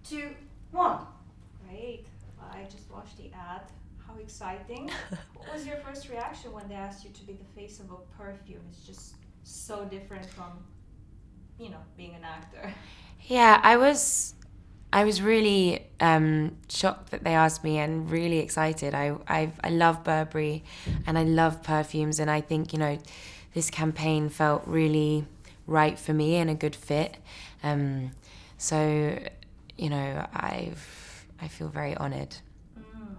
2, 1. Great. I just watched the ad. How exciting. What was your first reaction when they asked you to be the face of a perfume? It's just so different from, being an actor. Yeah, I was really shocked that they asked me and really excited. I love Burberry and I love perfumes, and I think, this campaign felt really right for me and a good fit. So, I feel very honoured. Mm.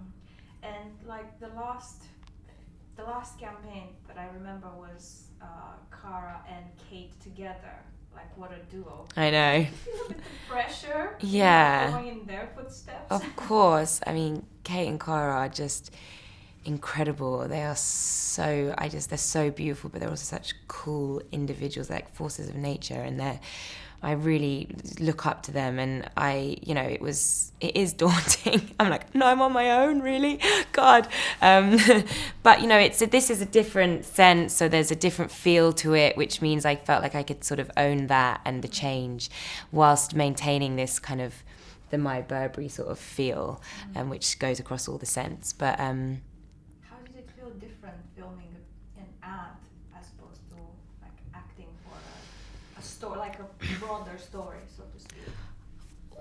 And like the last campaign that I remember was Cara and Kate together. Like what a duo. I know. Did you feel a bit the pressure? Yeah, Going in their footsteps. of course. I mean, Kate and Cara are just incredible. They are they're so beautiful, but they're also such cool individuals, like forces of nature, and I really look up to them, and it is daunting. I'm like, no, I'm on my own, really, God. But this is a different sense, so there's a different feel to it, which means I felt like I could sort of own that and the change, whilst maintaining this kind of the My Burberry sort of feel, which goes across all the scents. But How did it feel different filming an ad as opposed to like acting for a story, like a broader story, so to speak?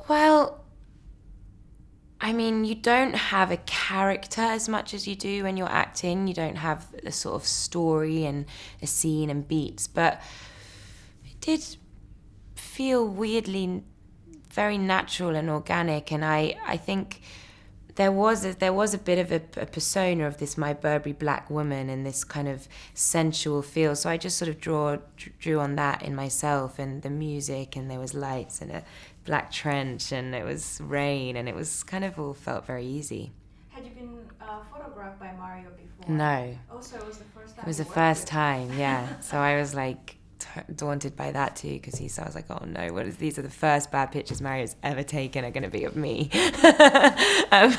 well, I mean, you don't have a character as much as you do when you're acting. You don't have a sort of story and a scene and beats, but it did feel weirdly very natural and organic, and I think there was a bit of a persona of this My Burberry Black woman and this kind of sensual feel. So I just sort of drew on that in myself, and the music, and there was lights and a black trench, and it was rain, and it was kind of all felt very easy. Had you been photographed by Mario before? No, Oh, so it was the first time it was you the worked first with time, yeah. So I was like daunted by that too, because I was like, oh no, these are the first bad pictures Mario's ever taken are going to be of me. um,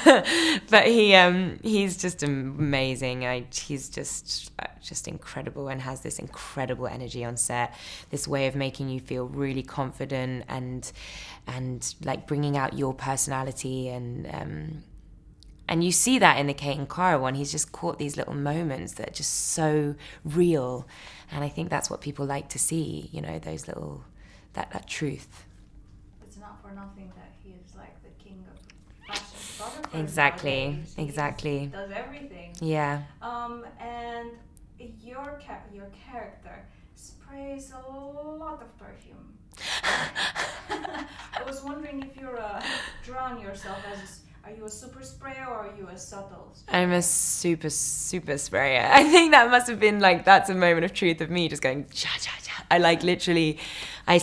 but he's just amazing. He's just incredible, and has this incredible energy on set, this way of making you feel really confident and like bringing out your personality, and you see that in the Kate and Cara one. He's just caught these little moments that are just so real. And I think that's what people like to see, those little, that truth. It's not for nothing that he is like the king of fashion photographers. Exactly, nowadays. exactly. He does everything. Yeah. And your character sprays a lot of perfume. I was wondering if you're drawn yourself as. Are you a super sprayer or are you a subtle sprayer? I'm a super, super sprayer. I think that must have been like, that's a moment of truth of me just going, cha, cha, cha. I like literally, I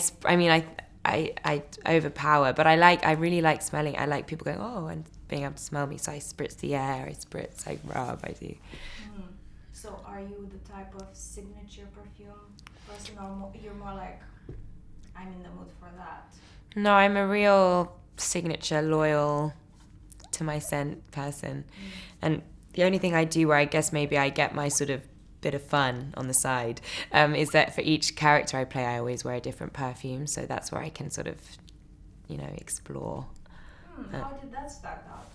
overpower, but I really like smelling. I like people going, oh, and being able to smell me. So I spritz the air, I spritz, I rub, I do. So are you the type of signature perfume person, or you're more like, I'm in the mood for that? No, I'm a real signature, loyal to my scent person. And the only thing I do where I guess maybe I get my sort of bit of fun on the side is that for each character I play, I always wear a different perfume. So that's where I can sort of, explore. How did that start out?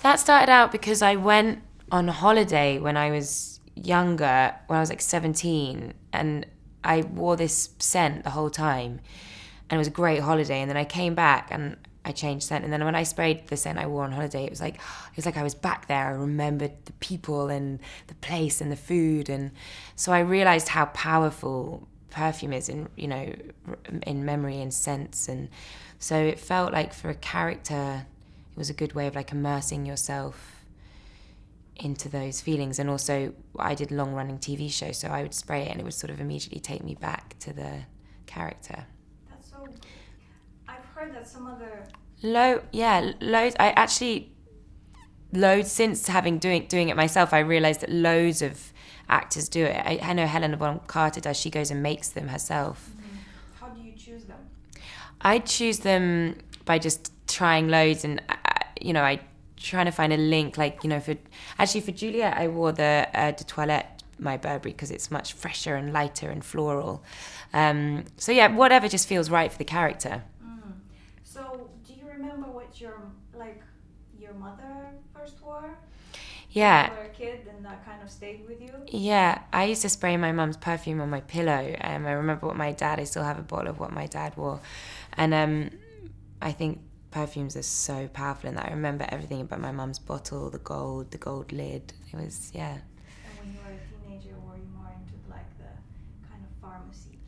That started out because I went on holiday when I was younger, when I was like 17, and I wore this scent the whole time, and it was a great holiday. And then I came back and I changed scent, and then when I sprayed the scent I wore on holiday, it was like I was back there. I remembered the people and the place and the food, and so I realized how powerful perfume is in memory and sense. And so it felt like for a character it was a good way of like immersing yourself into those feelings. And also I did long running TV shows, so I would spray it and it would sort of immediately take me back to the character. That's so. I've heard that some other. Loads. I actually loads since doing it myself. I realised that loads of actors do it. I know Helena Bonham Carter does. She goes and makes them herself. How do you choose them? I choose them by just trying loads, and I trying to find a link. Like for Juliet, I wore the de Toilette My Burberry because it's much fresher and lighter and floral. So yeah, whatever just feels right for the character. So do you remember what your mother first wore? Yeah. When you were a kid, and that kind of stayed with you? Yeah, I used to spray my mum's perfume on my pillow. I remember I still have a bottle of what my dad wore. And I think perfumes are so powerful in that. I remember everything about my mum's bottle, the gold lid. It was, yeah. And when you were a teenager, were you more into like the kind of pharmacy?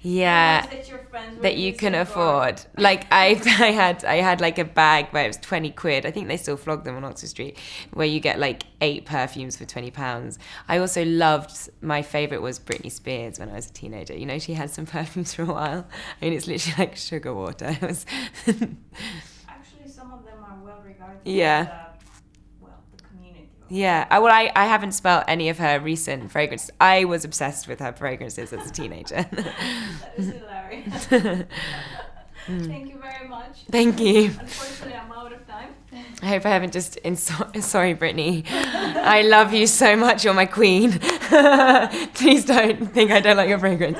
Yeah, The ones that your friends were that you can using afford. Like I had like a bag where it was 20 quid. I think they still flog them on Oxford Street, where you get like 8 perfumes for £20. I also loved, my favourite was Britney Spears when I was a teenager. You know, she had some perfumes for a while. I mean, it's literally like sugar water. It was Actually, some of them are well regarded. Yeah. The community. Yeah, I haven't smelled any of her recent fragrances. I was obsessed with her fragrances as a teenager. That is hilarious. Thank you very much. Thank you. Unfortunately, I'm out of time. I hope I haven't just sorry, Brittany. I love you so much. You're my queen. Please don't think I don't like your fragrance.